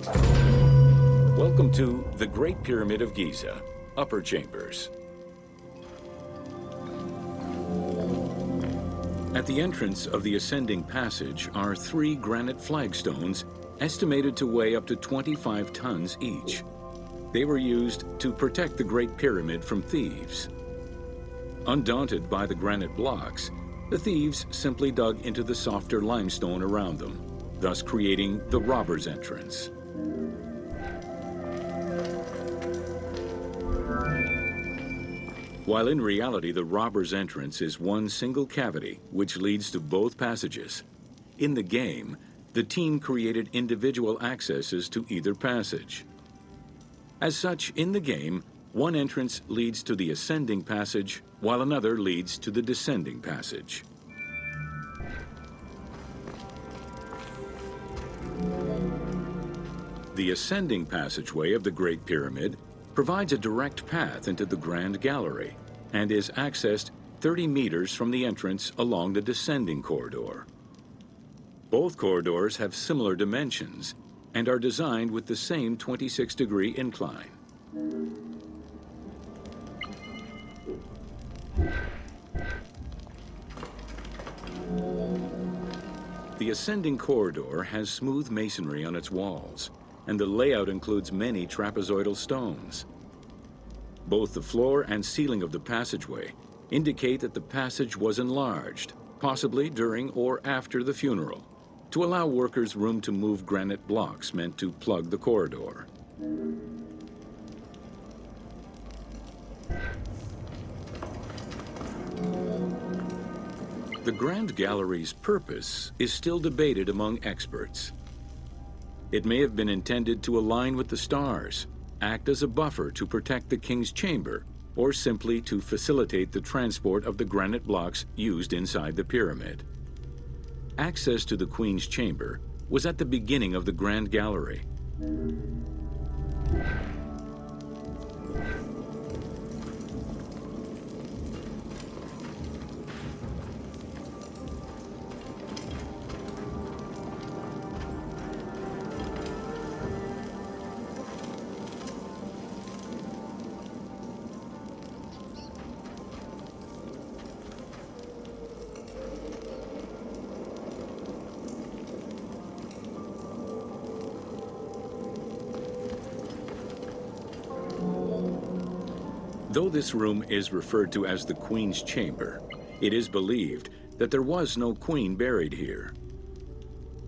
Welcome to the Great Pyramid of Giza, Upper Chambers. At the entrance of the ascending passage are 3 granite flagstones estimated to weigh up to 25 tons each. They were used to protect the Great Pyramid from thieves. Undaunted by the granite blocks, the thieves simply dug into the softer limestone around them, thus creating the robber's entrance. While in reality the robber's entrance is one single cavity which leads to both passages, in the game, the team created individual accesses to either passage. As such, in the game, one entrance leads to the ascending passage, while another leads to the descending passage. The ascending passageway of the Great Pyramid provides a direct path into the Grand Gallery and is accessed 30 meters from the entrance along the descending corridor. Both corridors have similar dimensions and are designed with the same 26-degree incline. The ascending corridor has smooth masonry on its walls, and the layout includes many trapezoidal stones. Both the floor and ceiling of the passageway indicate that the passage was enlarged, possibly during or after the funeral, to allow workers room to move granite blocks meant to plug the corridor. The Grand Gallery's purpose is still debated among experts. It may have been intended to align with the stars, act as a buffer to protect the king's chamber, or simply to facilitate the transport of the granite blocks used inside the pyramid. Access to the queen's chamber was at the beginning of the Grand Gallery. Though this room is referred to as the Queen's Chamber, it is believed that there was no queen buried here.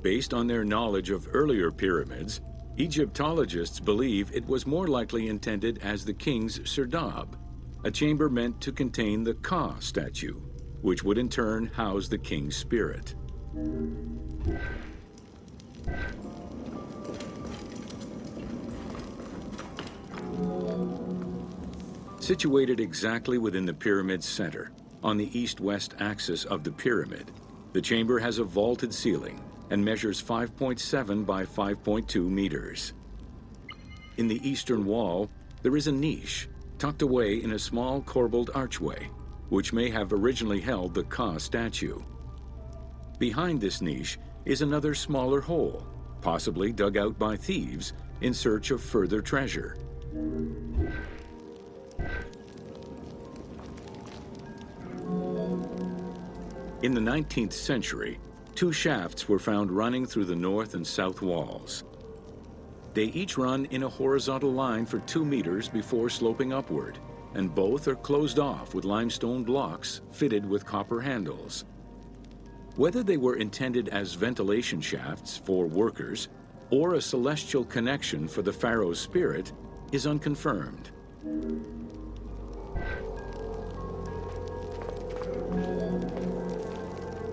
Based on their knowledge of earlier pyramids, Egyptologists believe it was more likely intended as the king's serdab, a chamber meant to contain the Ka statue, which would in turn house the king's spirit. Situated exactly within the pyramid's center, on the east-west axis of the pyramid, the chamber has a vaulted ceiling and measures 5.7 by 5.2 meters. In the eastern wall, there is a niche tucked away in a small corbelled archway, which may have originally held the Ka statue. Behind this niche is another smaller hole, possibly dug out by thieves in search of further treasure. In the 19th century, 2 shafts were found running through the north and south walls. They each run in a horizontal line for 2 meters before sloping upward, and both are closed off with limestone blocks fitted with copper handles. Whether they were intended as ventilation shafts for workers or a celestial connection for the pharaoh's spirit is unconfirmed.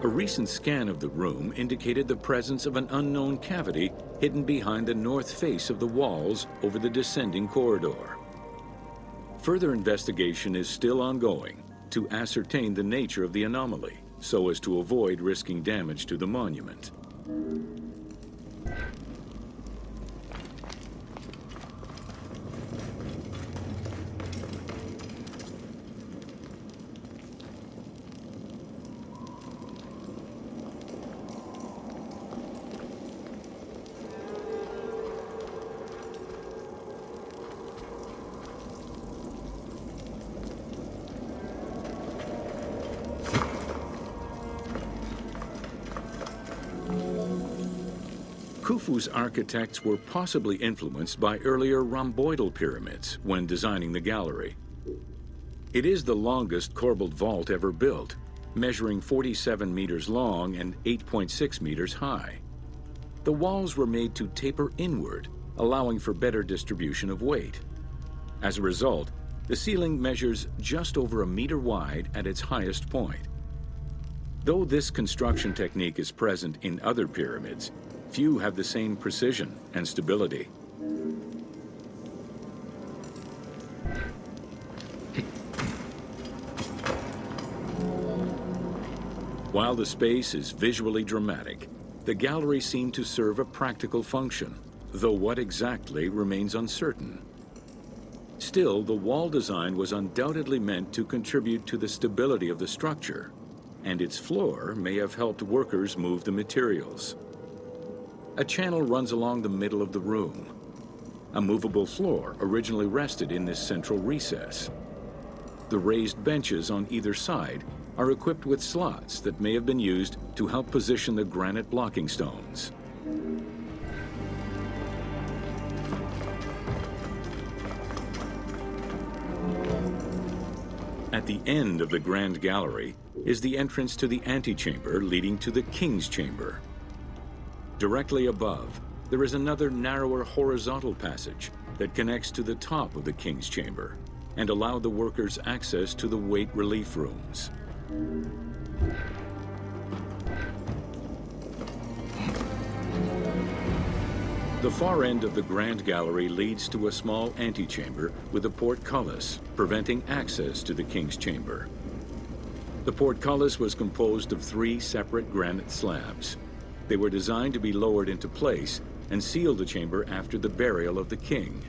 A recent scan of the room indicated the presence of an unknown cavity hidden behind the north face of the walls over the descending corridor. Further investigation is still ongoing to ascertain the nature of the anomaly, so as to avoid risking damage to the monument. Khufu's architects were possibly influenced by earlier rhomboidal pyramids when designing the gallery. It is the longest corbelled vault ever built, measuring 47 meters long and 8.6 meters high. The walls were made to taper inward, allowing for better distribution of weight. As a result, the ceiling measures just over a meter wide at its highest point. Though this construction technique is present in other pyramids, few have the same precision and stability. While the space is visually dramatic, the gallery seemed to serve a practical function, though what exactly remains uncertain. Still, the wall design was undoubtedly meant to contribute to the stability of the structure, and its floor may have helped workers move the materials. A channel runs along the middle of the room. A movable floor originally rested in this central recess. The raised benches on either side are equipped with slots that may have been used to help position the granite blocking stones. At the end of the Grand Gallery is the entrance to the antechamber leading to the King's Chamber. Directly above, there is another narrower horizontal passage that connects to the top of the King's Chamber and allowed the workers access to the weight relief rooms. The far end of the Grand Gallery leads to a small antechamber with a portcullis, preventing access to the King's Chamber. The portcullis was composed of 3 separate granite slabs. They were designed to be lowered into place and seal the chamber after the burial of the king.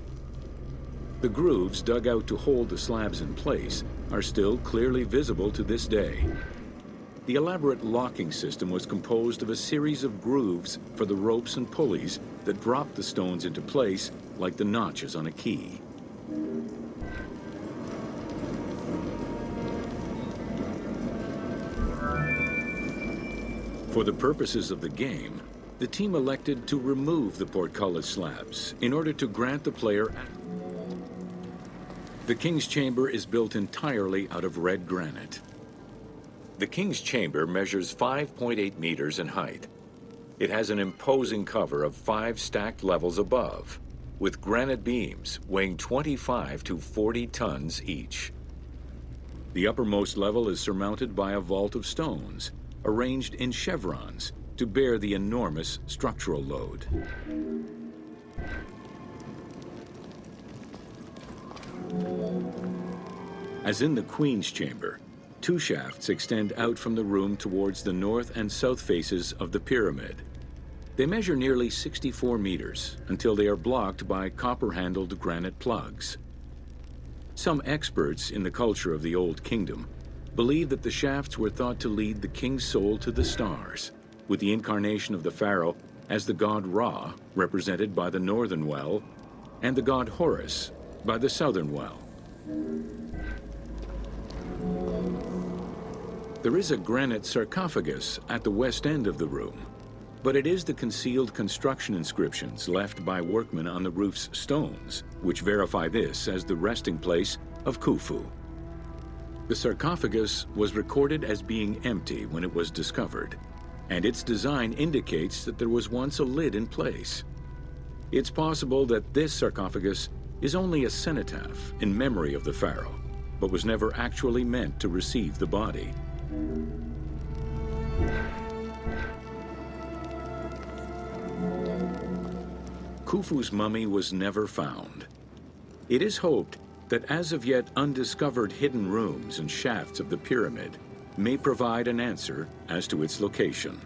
The grooves dug out to hold the slabs in place are still clearly visible to this day. The elaborate locking system was composed of a series of grooves for the ropes and pulleys that dropped the stones into place like the notches on a key. For the purposes of the game, the team elected to remove the portcullis slabs in order to grant the player access. The King's Chamber is built entirely out of red granite. The King's Chamber measures 5.8 meters in height. It has an imposing cover of 5 stacked levels above, with granite beams weighing 25 to 40 tons each. The uppermost level is surmounted by a vault of stones, arranged in chevrons to bear the enormous structural load. As in the Queen's Chamber, 2 shafts extend out from the room towards the north and south faces of the pyramid. They measure nearly 64 meters until they are blocked by copper-handled granite plugs. Some experts in the culture of the Old Kingdom believe that the shafts were thought to lead the king's soul to the stars, with the incarnation of the pharaoh as the god Ra, represented by the northern well, and the god Horus by the southern well. There is a granite sarcophagus at the west end of the room, but it is the concealed construction inscriptions left by workmen on the roof's stones which verify this as the resting place of Khufu. The sarcophagus was recorded as being empty when it was discovered, and its design indicates that there was once a lid in place. It's possible that this sarcophagus is only a cenotaph in memory of the pharaoh, but was never actually meant to receive the body. Khufu's mummy was never found. It is hoped that as of yet undiscovered hidden rooms and shafts of the pyramid may provide an answer as to its location.